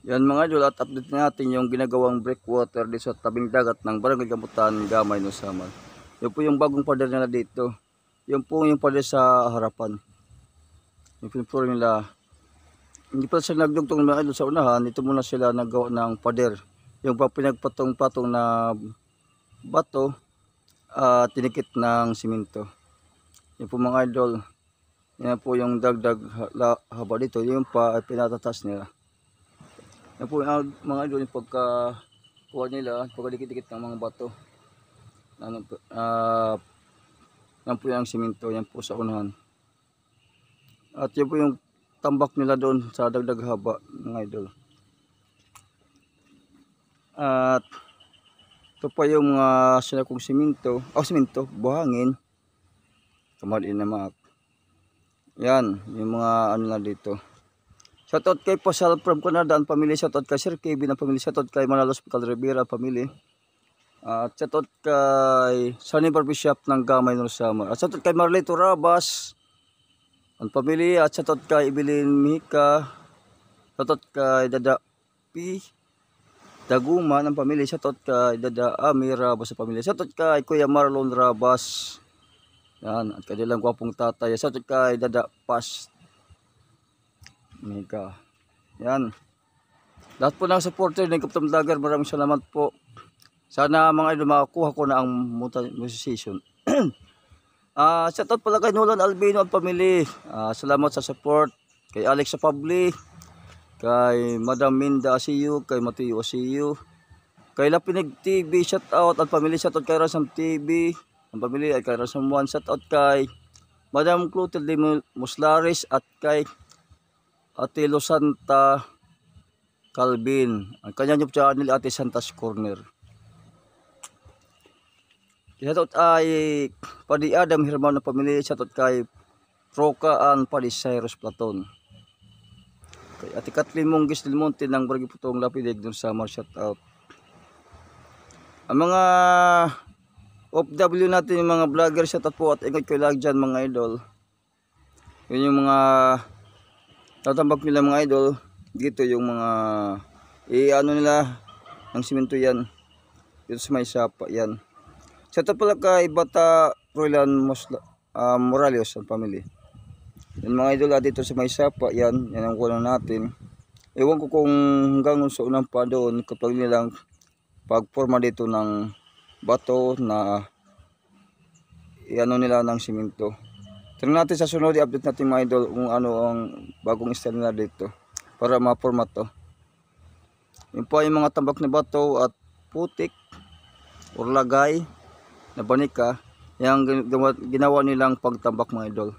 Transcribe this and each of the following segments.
Yan mga idol, at update natin yung ginagawang breakwater dito sa tabing dagat ng Barangay Gamutan, Gamay, Nusamal. Yan po yung bagong pader nila dito. Yan po yung pader sa harapan. Yung pinfloor nila. Hindi pa sila nagdugtong mga idol sa unahan. Ito muna sila nagawa ng pader. Yung pinagpatong-patong na bato at tinikit ng simento. Yan po mga idol. Yan po yung dagdag haba dito. Yung pa ay pinatatas nila. Yan po mga idol, yung pagkakuha nila, pagkadikit-dikit ng mga bato. Yan po yung simento, yan po sa unahan. At yan po yung tambak nila doon sa dagdag haba mga idol. At ito pa yung mga sinakong simento, simento, buhangin. Kamaliin na mga. Yan, yung mga ano na dito. Shoutout kay Pasal from Canada ang pamilya. Shoutout kay Sir Kevin ang pamilya. Shoutout kay Manalos Pical Rivera ang pamilya. At shoutout kay Sunny Barbershop ng Gamay, Nusamal. At shoutout kay Marlito Rabas ang pamilya. At shoutout kay Evelyn Mika. Shoutout kay Dada P. Daguman ang pamilya. Shoutout kay Dada Ami Rabas ang pamilya. Shoutout kay Kuya Marlon Rabas. Yan, at kanilang gwapong tatay. Shoutout kay Dada Pas Mika. Yan. Lahat po ng supporter ng Kapitang Vlogger, maraming salamat po. Sana mga idol makakuha ko na ang musician. Shoutout pala kay Nolan Albino at pamilya. Salamat sa support. Kay Alex sa Pabli. Kay Madam Minda Asiyu. Kay Mateo Asiyu. Kay Lapinig TV. Shoutout at pamilya. Shoutout kay Rasam TV. Ang pamilya ay kay Rasam 1. Shoutout kay Madam Clotilde Muslares at kay Ate Santa Calvin. Ang kanya YouTube channel Ate Santa's Corner. Shoutout ay Padi Adam Hermano pamilya. Shoutout kay Proca and Padi Cyrus Platon. Kay Ate Kathleen Monggis del Monte ng Barangay Putong Lapidig dun sa shoutout. Ang mga OFW natin, yung mga vlogger, shoutout po at ingat kayo lang dyan mga idol. Yun yung mga tatambak nila mga idol. Dito yung mga ano nila ng simento yan. Dito sa may sapa yan. Shoutout pala kay Bata Roylan Morales ang pamilya. Yan mga idol dito sa may sapa yan. Yan ang kulang natin. Ewan ko kung hanggang sa unang pa doon kapag nilang pagforma dito ng bato na iano nila ng simento. Tingnan natin sa sunod, i-update natin mga idol kung ano ang bagong style nila dito para ma-format to. Yun po yung mga tambak na bato at putik or lagay na banika, yung ginawa nilang pagtambak mga idol.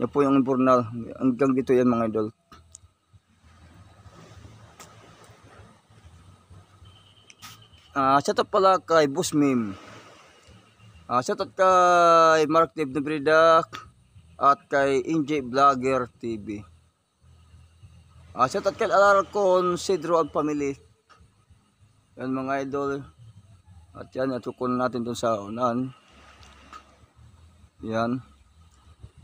Yan po yung impurnal, hanggang dito yan mga idol. Shoutout pala kay Busmim. Shoutout kay Mark Dave Nebrida at kay NJ Vlogger TV. Shoutout kay Alarcon Cedro ang pamilya. Yan mga idol. At yan, natukon natin dun sa unahan. Yan.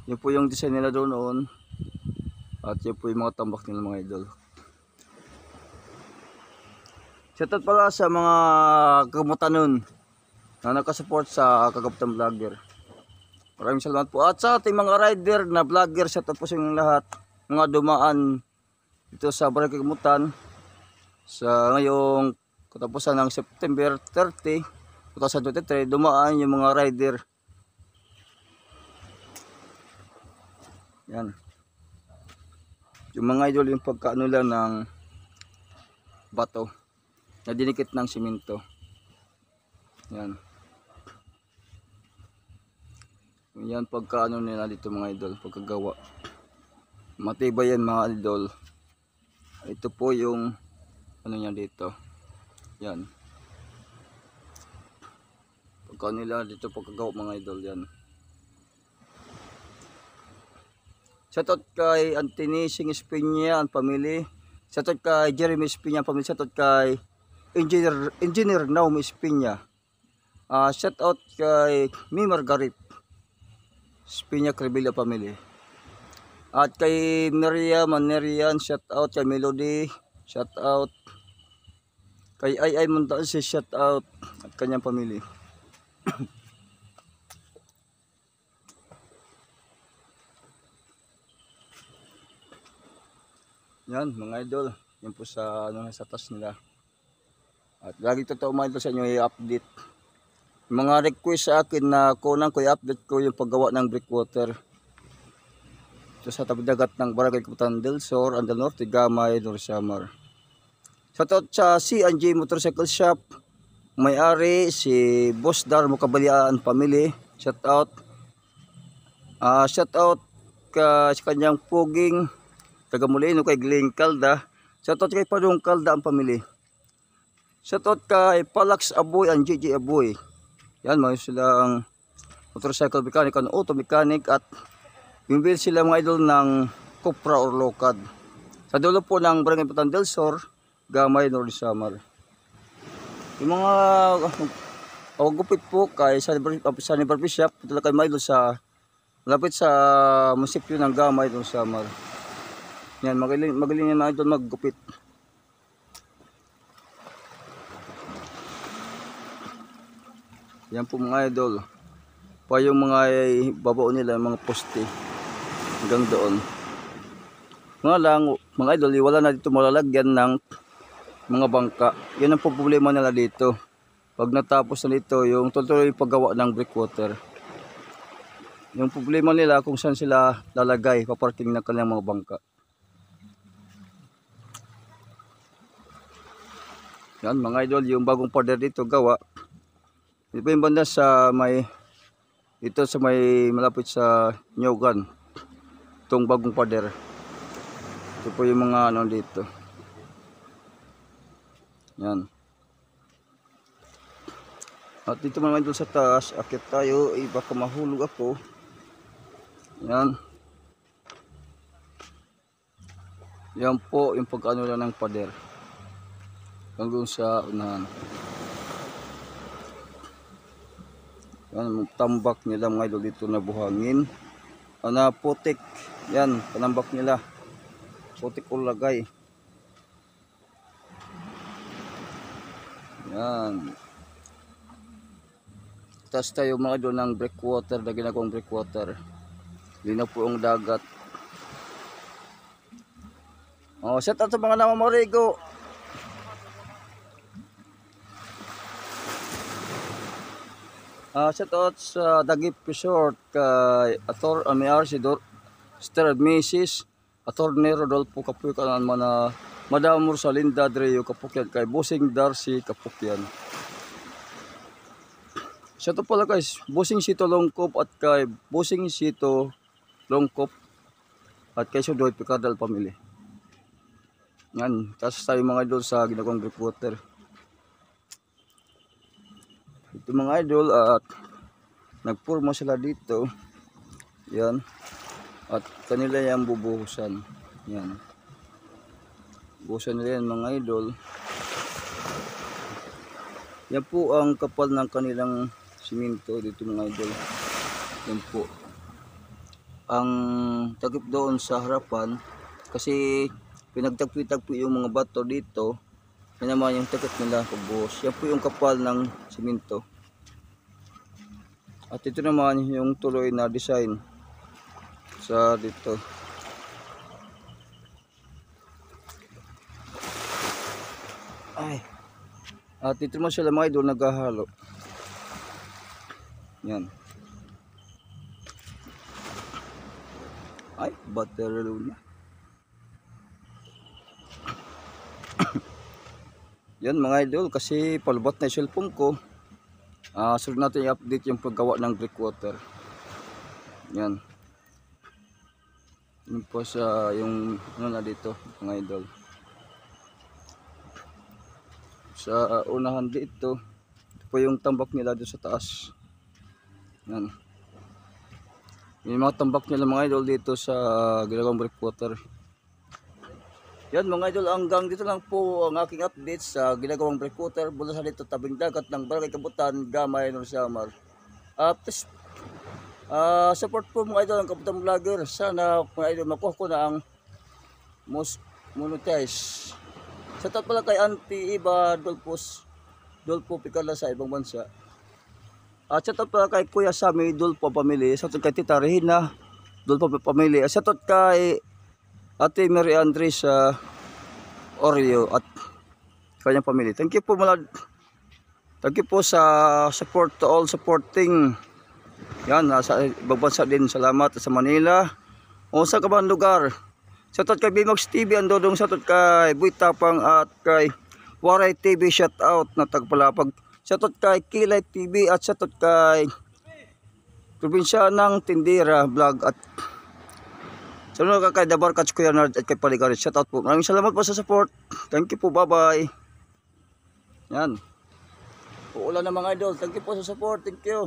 Yan po yung design nila doon noon. At yan po yung mga tambak nila mga idol. Shoutout pala sa mga kamutanon na nakasupport sa Kagapitang Vlogger. Maraming salamat po. At sa ating mga rider na vlogger, shoutout po sa inyong lahat. Mga dumaan dito sa Barangay Gamutan sa ngayong katapusan ng September 30, 2023, dumaan yung mga rider. Yan. Yung mga idol yung pagkaano lang ng bato na dinikit ng simento. Yan. Yan pagkaano nila dito mga idol, pagkagawa. Matibay yan mga idol. Ito po yung ano niya dito. Yan. Pagkaano nila dito pagkagawa mga idol yan. Shoutout kay Antony Sing Espinya ang pamilya. Shoutout kay Jeremy Espinya ang pamilya. Shoutout kay Engineer Naum Espinya. Shoutout kay Mimar Garip Espinya Cribilla pamilya. At kay Maria Manerian, shoutout kay Melody, shoutout Kay Ay Montaan si shout out at kanyang pamilya. Yan mga idol, yan po sa sa taas nila. At lagi totoo mga idol sa inyo i-update. Mga request sa akin na kunang ko i-update ko yung paggawa ng breakwater. Ito sa tabi dagat ng Barangay Kapitan del Sur, Andal Norte, Gamay, Norsamar. Shoutout sa C&J Motorcycle Shop, may-ari si Boss Dar Mukabalian Family. Shoutout. Shoutout sa kanyang puging taga Molino kay Glenn Calda. Shoutout kay Padong Calda ang pamilya. Shoutout kay Palax Aboy and JJ Aboy. Yan, may silang motorcycle mechanic and auto mechanic at bumili sila mga idol ng Cupra or Lokad. Sa dulo po ng Barangay Kapitan del Sur, Gamay, Norsamar. Yung mga gupit po kay sa barber shop, ito lang kay mga idol sa malapit sa munisipyo ng Gamay, Norsamar. Yan, magaling yan mga idol maggupit. Yan po mga idol. Pa yung mga babao nila, mga poste. Hanggang doon. Mga idol, wala na dito malalagyan ng mga bangka. Yan ang problema nila dito. Pag natapos na dito, yung tuloy paggawa ng breakwater. Yung problema nila kung saan sila lalagay, paparking ng kanilang mga bangka. Yan mga idol, yung bagong pader dito gawa. Ito yung banda sa dito sa may malapit sa Nyogan. Itong bagong pader. Ito po yung mga ano dito. Yan. At dito mga idol sa taas, akit tayo, baka mahulog ako. Yan. Yan po yung pag-ano lang ng pader. Hanggang sa unahan. Yan, tambak nila mga idol dito na buhangin. Na putik. Yan, panambak nila. Putik ulagay. Yan. Tapos tayo mga idol ng breakwater na ginagawang breakwater. Linaw po ang dagat. Shout out sa mga namamarigo. Shout out sa Dagip Resort kay May-ari si Mr. Mrs. Attorney Rodolfo Kapukyan mana Madam Rosalinda Dreo Kapukyan kay Bossing Darcy Kapukyan. Shout out pala guys, Bossing Sito Longkop at kay Bossing Sito Longkop at kay Sudoy Picardal family. Yan, tapos tayo mga idol sa ginagawang breakwater. Ito mga idol at nagpurma sila dito. Yan. At kanila yung bubuhusan. Yan. Buhusan nila yan mga idol. Yan po ang kapal ng kanilang siminto dito mga idol. Yan po. Ang takip doon sa harapan kasi pinagtagpi-tagpi yung mga bato dito. Yan naman yung takip nila pagbuhos. Yan po yung kapal ng siminto. At ito naman yung tuloy na design sa dito. Ay. At ito naman sila mga idol naghahalo. Yan. Ay, battery na. Yan mga idol, kasi palbat na yung cellphone ko. Sunod natin i-update yung paggawa ng breakwater. Yan. Yun po sa yung ano na dito mga idol. Sa unahan dito, ito po yung tambak nila doon sa taas. Yan. Yung mga tambak nila mga idol dito sa ginagawang breakwater. Yan mga idol, hanggang dito lang po ang aking update sa ginagawang breakwater mula sa dito tabing dagat ng Barangay Kapitan, Gamay, Norsamar. Support po mga idol ang Kapitan Vlogger. Sana mga idol makuha ko na ang most monetize Shoutout pala kay Auntie Iba Dolpo Picala sa ibang bansa. At shoutout pala kay Kuya Sammy Dolpo Family. Shoutout kay Tita Regina Dolpo Family. At shoutout kay Ate Mary Andres sa Oreo at kanyang family. Thank you po thank you po sa support to all supporting. Yan, nasa ibang bansa din. Salamat sa Manila. O sa kabang lugar. Shoutout kay Bimax TV, ang dodong shoutout kay Buy Tapang at kay Waray TV, shoutout na Tagpalapag. Shoutout kay Kilay TV at shoutout kay Probinsya ng Tindira Vlog at shoutout kay Dabar Catch Kuya Nard at kay Paligarit. Shoutout po. Maraming salamat po sa support. Thank you po. Bye bye. Yan. Uulan na mga idol. Thank you po sa support. Thank you.